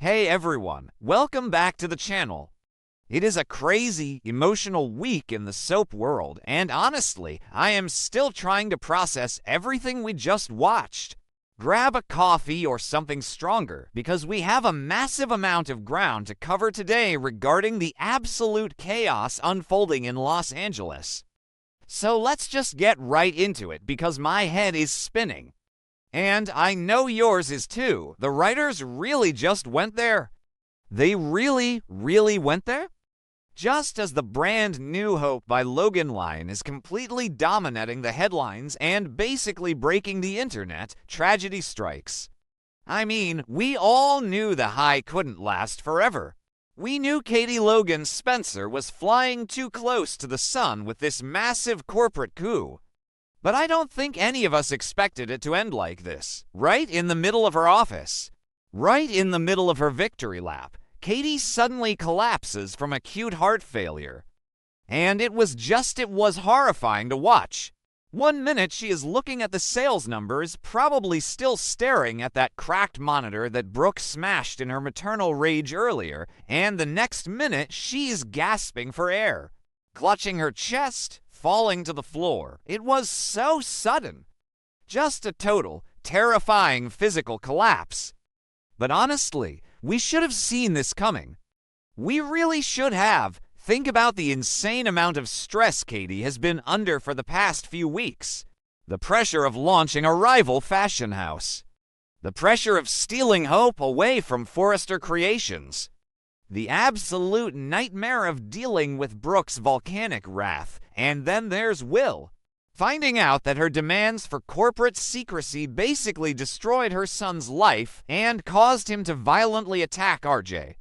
Hey everyone, welcome back to the channel. It is a crazy, emotional week in the soap world, and honestly, I am still trying to process everything we just watched. Grab a coffee or something stronger, because we have a massive amount of ground to cover today regarding the absolute chaos unfolding in Los Angeles. So let's just get right into it, because my head is spinning. And I know yours is too. The writers really just went there. They really went there? Just as the brand new Hope by Logan line is completely dominating the headlines and basically breaking the internet, tragedy strikes. I mean, we all knew the high couldn't last forever. We knew Katie Logan Spencer was flying too close to the sun with this massive corporate coup. But I don't think any of us expected it to end like this. Right in the middle of her office, right in the middle of her victory lap, Katie suddenly collapses from acute heart failure. And it was horrifying to watch. 1 minute she is looking at the sales numbers, probably still staring at that cracked monitor that Brooke smashed in her maternal rage earlier, and the next minute she's gasping for air, clutching her chest, falling to the floor. It was so sudden. Just a total, terrifying physical collapse. But honestly, we should have seen this coming. We really should have. Think about the insane amount of stress Katie has been under for the past few weeks. The pressure of launching a rival fashion house. The pressure of stealing Hope away from Forrester Creations. The absolute nightmare of dealing with Brooke's volcanic wrath. And then there's Will. Finding out that her demands for corporate secrecy basically destroyed her son's life and caused him to violently attack RJ.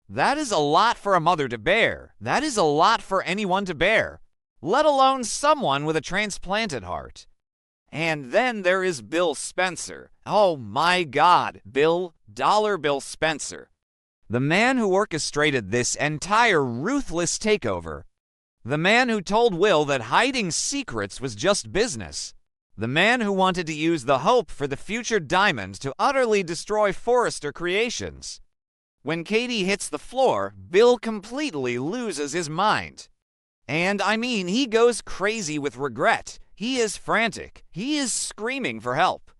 That is a lot for a mother to bear. That is a lot for anyone to bear, let alone someone with a transplanted heart. And then there is Bill Spencer. Oh my God, Dollar Bill Spencer. The man who orchestrated this entire ruthless takeover. The man who told Will that hiding secrets was just business. The man who wanted to use the Hope for the future diamond to utterly destroy Forrester Creations. When Katie hits the floor, Bill completely loses his mind. And I mean, he goes crazy with regret. He is frantic. He is screaming for help.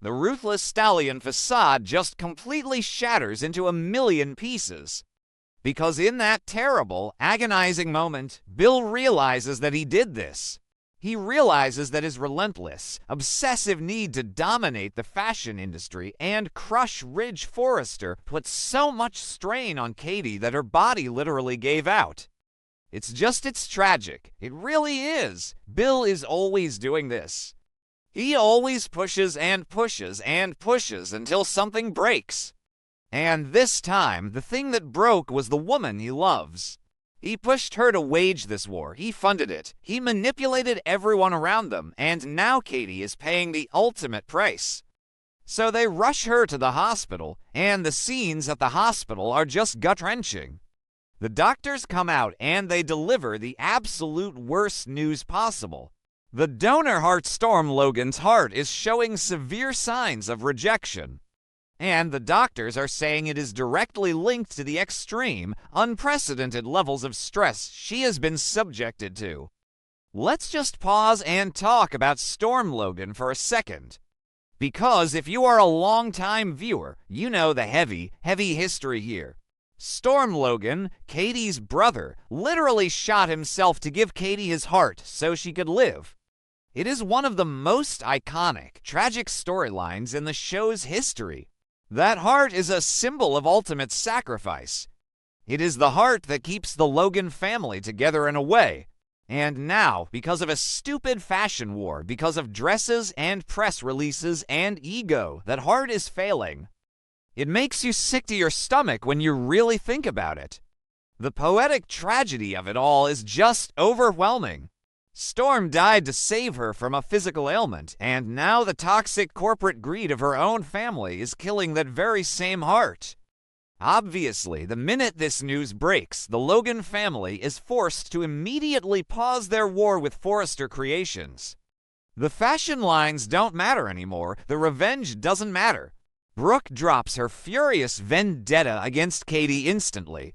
The ruthless stallion facade just completely shatters into a million pieces. Because in that terrible, agonizing moment, Bill realizes that he did this. He realizes that his relentless, obsessive need to dominate the fashion industry and crush Ridge Forrester put so much strain on Katie that her body literally gave out. It's tragic. It really is. Bill is always doing this. He always pushes and pushes and pushes until something breaks. And this time, the thing that broke was the woman he loves. He pushed her to wage this war. He funded it. He manipulated everyone around them, and now Katie is paying the ultimate price. So they rush her to the hospital, and the scenes at the hospital are just gut-wrenching. The doctors come out and they deliver the absolute worst news possible. The donor heart Storm Logan's heart is showing severe signs of rejection. And the doctors are saying it is directly linked to the extreme, unprecedented levels of stress she has been subjected to. Let's just pause and talk about Storm Logan for a second. Because if you are a long-time viewer, you know the heavy history here. Storm Logan, Katie's brother, literally shot himself to give Katie his heart so she could live. It is one of the most iconic, tragic storylines in the show's history. That heart is a symbol of ultimate sacrifice. It is the heart that keeps the Logan family together in a way. And now, because of a stupid fashion war, because of dresses and press releases and ego, that heart is failing. It makes you sick to your stomach when you really think about it. The poetic tragedy of it all is just overwhelming. Storm died to save her from a physical ailment, and now the toxic corporate greed of her own family is killing that very same heart. Obviously, the minute this news breaks, the Logan family is forced to immediately pause their war with Forrester Creations. The fashion lines don't matter anymore. The revenge doesn't matter. Brooke drops her furious vendetta against Katie instantly.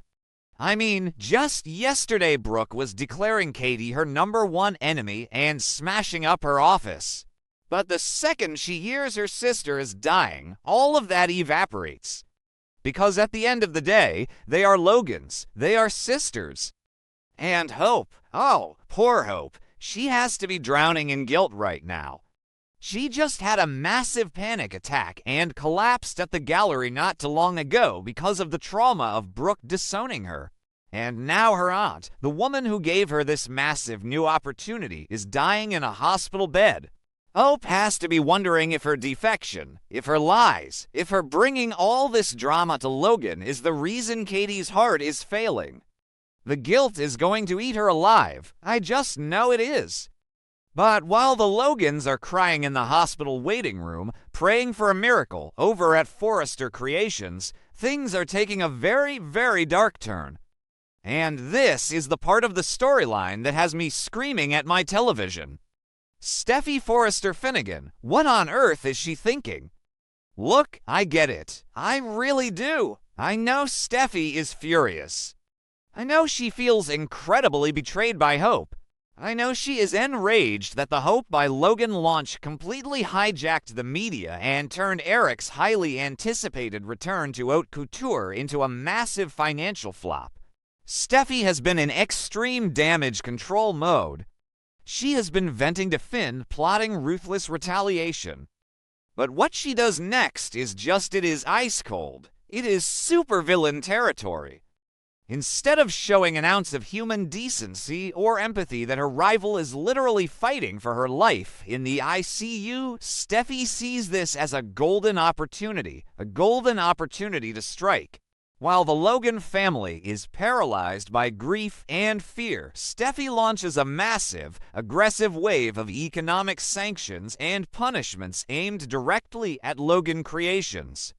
I mean, just yesterday Brooke was declaring Katie her #1 enemy and smashing up her office. But the second she hears her sister is dying, all of that evaporates. Because at the end of the day, they are Logans, they are sisters. And Hope, oh, poor Hope, she has to be drowning in guilt right now. She just had a massive panic attack and collapsed at the gallery not too long ago because of the trauma of Brooke disowning her. And now her aunt, the woman who gave her this massive new opportunity, is dying in a hospital bed. Hope has to be wondering if her defection, if her lies, if her bringing all this drama to Logan is the reason Katie's heart is failing. The guilt is going to eat her alive. I just know it is. But while the Logans are crying in the hospital waiting room, praying for a miracle over at Forrester Creations, things are taking a very, very dark turn. And this is the part of the storyline that has me screaming at my television. Steffy Forrester Finnegan, what on earth is she thinking? Look, I get it. I really do. I know Steffy is furious. I know she feels incredibly betrayed by Hope. I know she is enraged that the Hope by Logan launch completely hijacked the media and turned Eric's highly anticipated return to haute couture into a massive financial flop. Steffy has been in extreme damage control mode. She has been venting to Finn, plotting ruthless retaliation. But what she does next is just it is ice cold. It is supervillain territory. Instead of showing an ounce of human decency or empathy that her rival is literally fighting for her life in the ICU, Steffy sees this as a golden opportunity to strike. While the Logan family is paralyzed by grief and fear, Steffy launches a massive, aggressive wave of economic sanctions and punishments aimed directly at Logan Creations.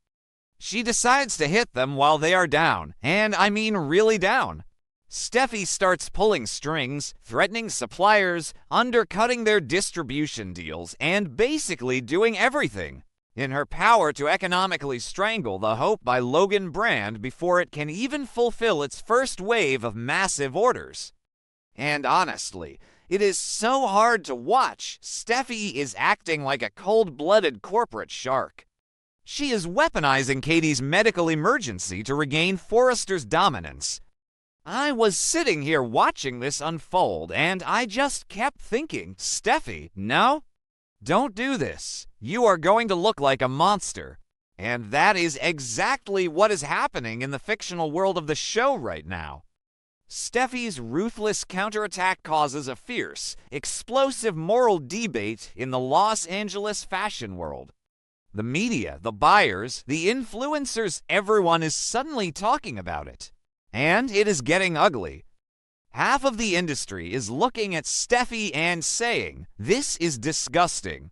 She decides to hit them while they are down, and I mean really down. Steffy starts pulling strings, threatening suppliers, undercutting their distribution deals, and basically doing everything in her power to economically strangle the Hope by Logan brand before it can even fulfill its first wave of massive orders. And honestly, it is so hard to watch. Steffy is acting like a cold-blooded corporate shark. She is weaponizing Katie's medical emergency to regain Forrester's dominance. I was sitting here watching this unfold, and I just kept thinking, Steffy, no? Don't do this. You are going to look like a monster. And that is exactly what is happening in the fictional world of the show right now. Steffy's ruthless counterattack causes a fierce, explosive moral debate in the Los Angeles fashion world. The media, the buyers, the influencers, everyone is suddenly talking about it. And it is getting ugly. Half of the industry is looking at Steffy and saying, "This is disgusting.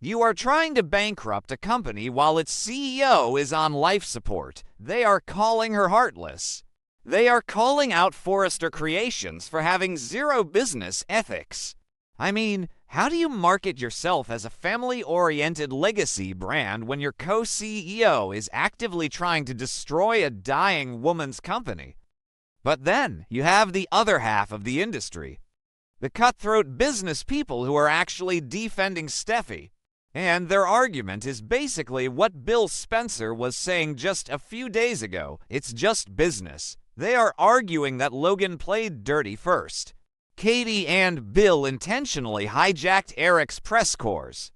You are trying to bankrupt a company while its CEO is on life support. They are calling her heartless. They are calling out Forrester Creations for having zero business ethics. I mean, how do you market yourself as a family-oriented legacy brand when your co-CEO is actively trying to destroy a dying woman's company?" But then you have the other half of the industry, the cutthroat business people who are actually defending Steffy. And their argument is basically what Bill Spencer was saying just a few days ago. It's just business. They are arguing that Logan played dirty first. Katie and Bill intentionally hijacked Eric's press corps.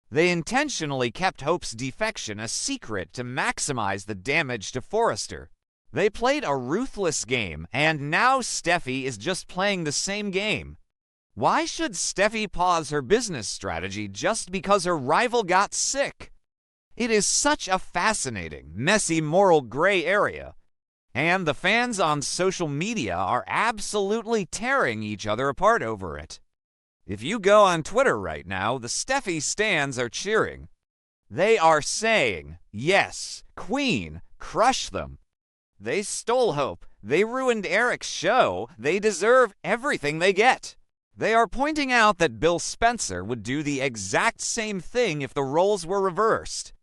They intentionally kept Hope's defection a secret to maximize the damage to Forrester. They played a ruthless game, and now Steffy is just playing the same game. Why should Steffy pause her business strategy just because her rival got sick? It is such a fascinating, messy moral gray area. And the fans on social media are absolutely tearing each other apart over it. If you go on Twitter right now, the Steffy stans are cheering. They are saying, "Yes, Queen, crush them. They stole Hope. They ruined Eric's show. They deserve everything they get." They are pointing out that Bill Spencer would do the exact same thing if the roles were reversed.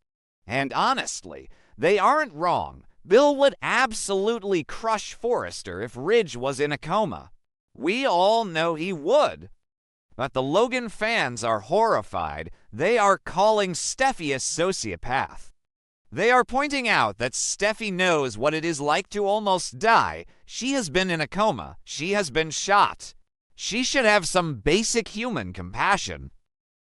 And honestly, they aren't wrong. Bill would absolutely crush Forrester if Ridge was in a coma. We all know he would. But the Logan fans are horrified. They are calling Steffy a sociopath. They are pointing out that Steffy knows what it is like to almost die. She has been in a coma. She has been shot. She should have some basic human compassion.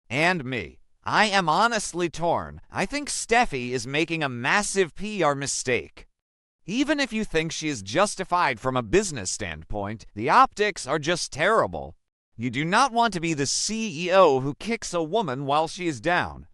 And me. I am honestly torn. I think Steffy is making a massive PR mistake. Even if you think she is justified from a business standpoint, the optics are just terrible. You do not want to be the CEO who kicks a woman while she is down.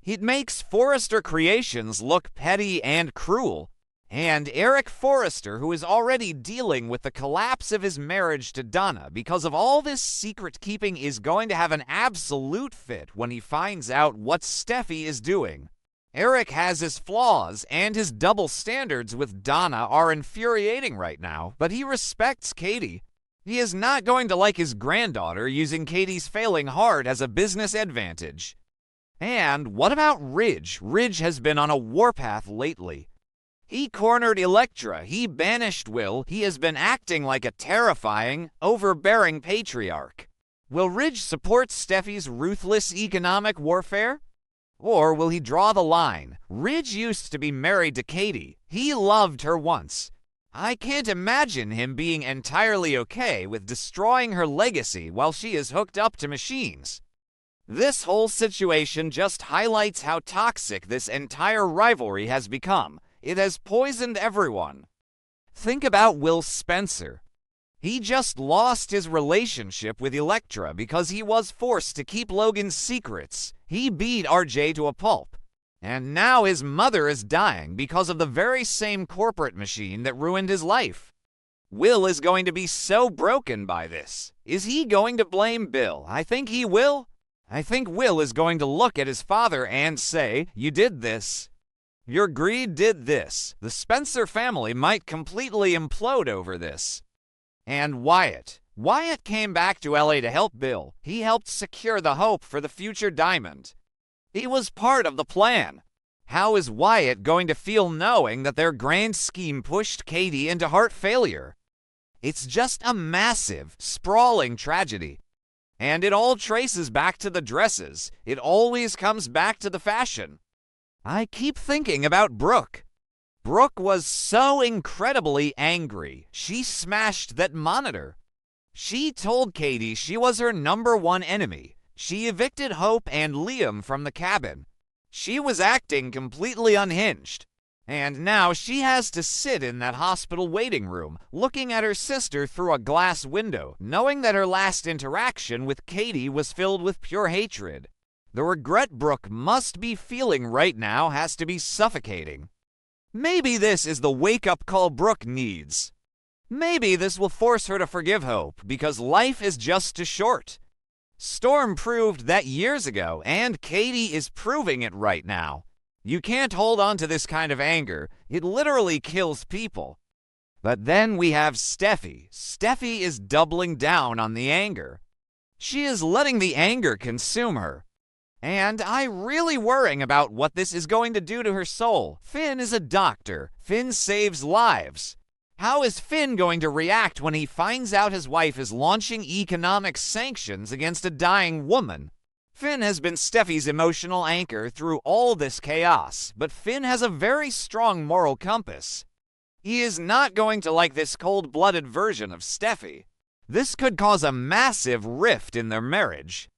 It makes Forrester Creations look petty and cruel. And Eric Forrester, who is already dealing with the collapse of his marriage to Donna because of all this secret keeping, is going to have an absolute fit when he finds out what Steffy is doing. Eric has his flaws, and his double standards with Donna are infuriating right now, but he respects Katie. He is not going to like his granddaughter using Katie's failing heart as a business advantage. And what about Ridge? Ridge has been on a warpath lately. He cornered Elektra, he banished Will, he has been acting like a terrifying, overbearing patriarch. Will Ridge support Steffy's ruthless economic warfare? Or will he draw the line? Ridge used to be married to Katie. He loved her once. I can't imagine him being entirely okay with destroying her legacy while she is hooked up to machines. This whole situation just highlights how toxic this entire rivalry has become. It has poisoned everyone. Think about Will Spencer. He just lost his relationship with Elektra because he was forced to keep Logan's secrets. He beat RJ to a pulp. And now his mother is dying because of the very same corporate machine that ruined his life. Will is going to be so broken by this. Is he going to blame Bill? I think he will. I think Will is going to look at his father and say, "You did this. Your greed did this." The Spencer family might completely implode over this. And Wyatt. Wyatt came back to LA to help Bill. He helped secure the hope for the future diamond. He was part of the plan. How is Wyatt going to feel knowing that their grand scheme pushed Katie into heart failure? It's just a massive, sprawling tragedy. And it all traces back to the dresses. It always comes back to the fashion. I keep thinking about Brooke. Brooke was so incredibly angry. She smashed that monitor. She told Katie she was her #1 enemy. She evicted Hope and Liam from the cabin. She was acting completely unhinged. And now she has to sit in that hospital waiting room, looking at her sister through a glass window, knowing that her last interaction with Katie was filled with pure hatred. The regret Brooke must be feeling right now has to be suffocating. Maybe this is the wake-up call Brooke needs. Maybe this will force her to forgive Hope, because life is just too short. Storm proved that years ago, and Katie is proving it right now. You can't hold on to this kind of anger. It literally kills people. But then we have Steffy. Steffy is doubling down on the anger. She is letting the anger consume her. And I'm really worrying about what this is going to do to her soul. Finn is a doctor. Finn saves lives. How is Finn going to react when he finds out his wife is launching economic sanctions against a dying woman? Finn has been Steffy's emotional anchor through all this chaos, but Finn has a very strong moral compass. He is not going to like this cold-blooded version of Steffy. This could cause a massive rift in their marriage,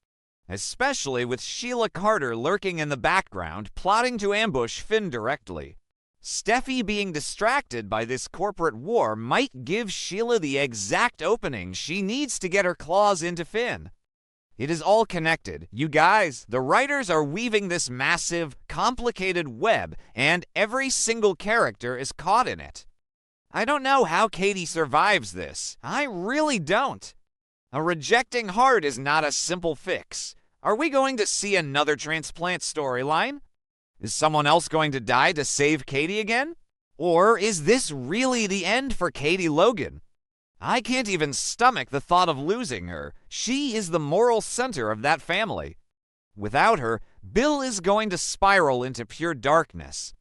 especially with Sheila Carter lurking in the background, plotting to ambush Finn directly. Steffy being distracted by this corporate war might give Sheila the exact opening she needs to get her claws into Finn. It is all connected. You guys, the writers are weaving this massive, complicated web, and every single character is caught in it. I don't know how Katie survives this. I really don't. A rejecting heart is not a simple fix. Are we going to see another transplant storyline? Is someone else going to die to save Katie again? Or is this really the end for Katie Logan? I can't even stomach the thought of losing her. She is the moral center of that family. Without her, Bill is going to spiral into pure darkness.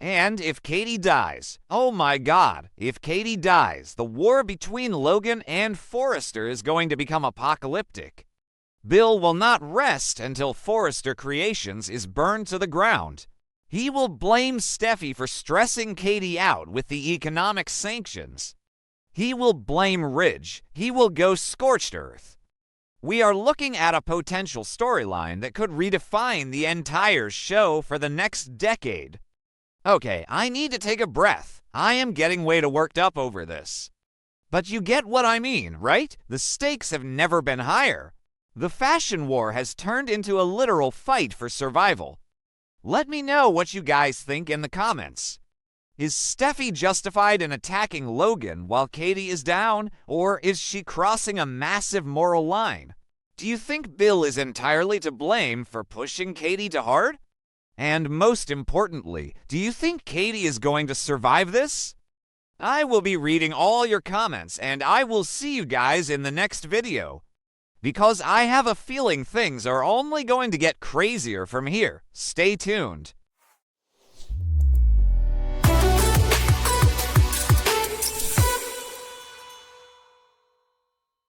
And if Katie dies, oh my god, if Katie dies, the war between Logan and Forrester is going to become apocalyptic. Bill will not rest until Forrester Creations is burned to the ground. He will blame Steffy for stressing Katie out with the economic sanctions. He will blame Ridge. He will go scorched earth. We are looking at a potential storyline that could redefine the entire show for the next decade. Okay, I need to take a breath. I am getting way too worked up over this. But you get what I mean, right? The stakes have never been higher. The fashion war has turned into a literal fight for survival. Let me know what you guys think in the comments. Is Steffy justified in attacking Logan while Katie is down, or is she crossing a massive moral line? Do you think Bill is entirely to blame for pushing Katie to hard? And most importantly, do you think Katie is going to survive this? I will be reading all your comments, and I will see you guys in the next video. Because I have a feeling things are only going to get crazier from here. Stay tuned.